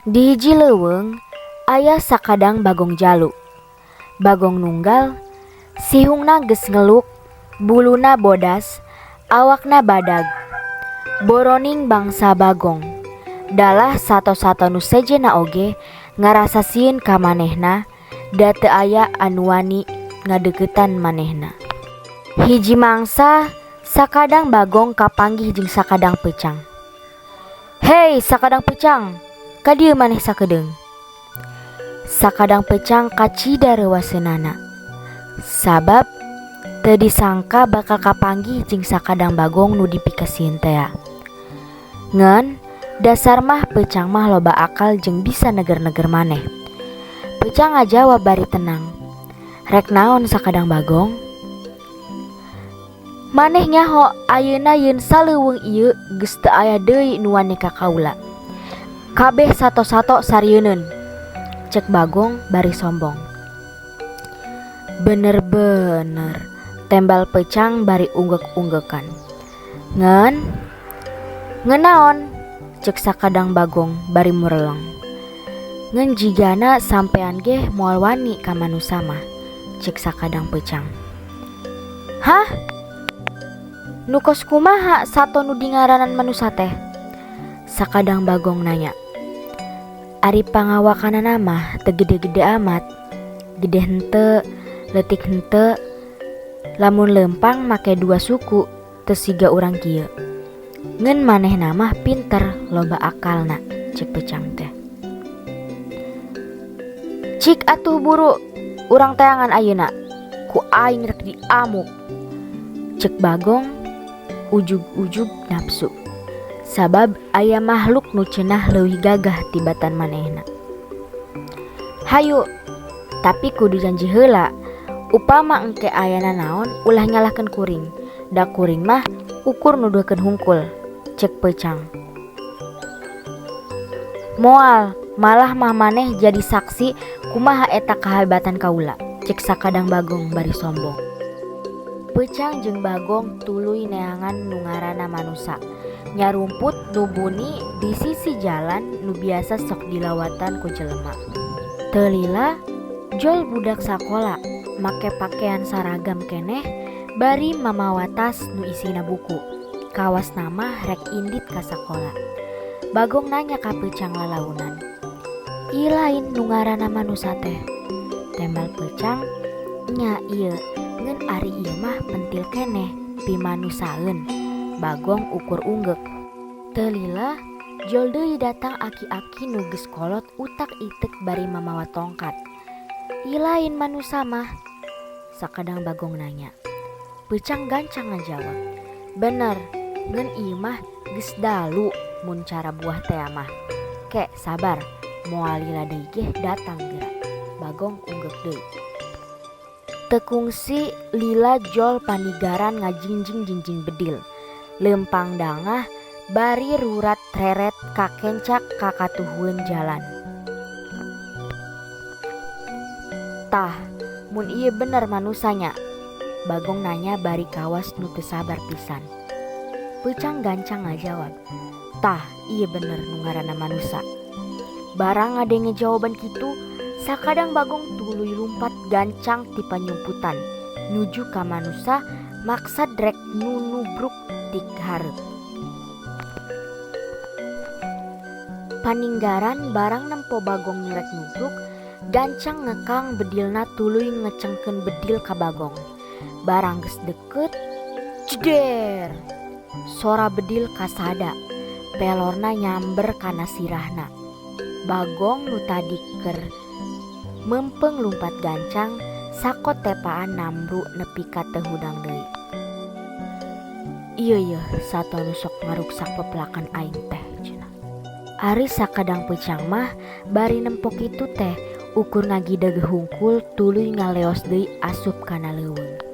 Di hiji leuweung aya sakadang bagong jalu. Bagong nunggal, sihungna geus ngeluk, buluna bodas, awakna badag. Boroning bangsa bagong. Dalah sato-sato nu sejenna oge ngarasa sieun ka manehna, da teu aya anu wani ngadeuketan manehna. Hiji mangsa sakadang bagong kapanggih jeung sakadang peucang. "Hei sakadang peucang, ka dieu maneh sakedeung." Sakadang peucang kacida reuaseunana. Sabab teu disangka bakal kapanggih jeung sakadang bagong nu dipikasieun teh. Ngan dasar mah peucang mah loba akal jeung bisa neger-neger maneh. Peucang ngajawab bari tenang. "Rek naon sakadang bagong?" "Maneh nyaho ayeuna yeun saleuweung ieu geus teu aya deui nu wani ka kaula. Kabeh sato-sato sarieunun," cek bagong bari sombong. "Bener-bener," tembal peucang bari unggek-unggekan. Ngan naon?" cek sakadang bagong bari mureleng. "Ngan jigana sampean ge moal wani ka manusa mah," cek sakadang peucang. "Hah? Nu kos kumaha sato nu dingaranan manusa teh?" sakadang bagong nanya. "Ari pangawakanana mah teu gede-gede amat. Gede henteu, leutik henteu. Lamun leumpang make 2 suku, teu siga urang kieu. Ngan manehna mah pinter, loba akalna," cek peucang teh. "Cik atuh buru, urang teangan ayeuna. Ku aing rek diamuk," cek bagong ujug-ujug nafsu. Sabab aya makhluk nu ceunah leuwih gagah tibatan manehna. "Hayu, tapi kudu janji heula. Upama engke ayana naon ulah nyalahkeun kuring. Da kuring mah ukur nuduhkeun hungkul," cek peucang. "Moal, malah mah maneh jadi saksi kumaha eta kahebatan kaula," cek sakadang bagong bari sombong. Peucang jeung bagong tuluy neangan nu ngaranna manusa, nyarumput nu buni di sisi jalan nu biasa sok dilawatan ku jelema. Teu lila jol budak sakola make pakean saragam keneh bari mamawa tas nu isina buku. Kawas nama rek indit ka sakola. Bagong nanya ka peucang lalaunan, "Ieu lain nu ngaranna manusa teh?" Tembal peucang, "Nya ieu, ngan ari ieu mah pentil keneh pimanusaeun." Bagong ukur unggek. Teu lila jol deui datang aki-aki nu geus kolot utak-itek bari mamawa tongkat. "Ieu lain manusa mah?" sakadang bagong nanya. Peucang gancang ngajawab, "Bener, ngan ieu mah geus dalu mun cara buah teh mah. Kek sabar, moal lila deui ge datang geura." Bagong unggek deui. Teu kungsi lila jol panigaran ngajingjing-jingjing bedil. Leumpang dangah bari rurat reret kakencak kakatuhun jalan. "Tah, mun ieu bener manusanya?" Bagong nanya bari kawas nu teu sabar pisan. Peucang gancang ngajawab, "Tah, ieu bener nu ngaranna manusa." Barang ngadenge jawaban kitu, sakadang bagong tuluy lumpat gancang ti panyumputan nuju ka manusa maksad rek nu nubruk ti hareup. Paninggaran barang nempo bagong nyurek nubruk, gancang ngekang bedilna tuluy ngecengkeun bedil ka bagong. Barang geus deukeut, jeder! Sora bedil kasada, pelorna nyamber kana sirahna. Bagong nu tadi keur mempeng lumpat gancang, sakot tepaan namru nepi ka teu hudang deui. "Ieu sato nu sok ngaruksak pepelakan aing teh," cenah. Ari sakadang peucang mah bari nempo kitu teh ukur ngagideg hungkul tuluy ngaleos deui asup kana leuweung.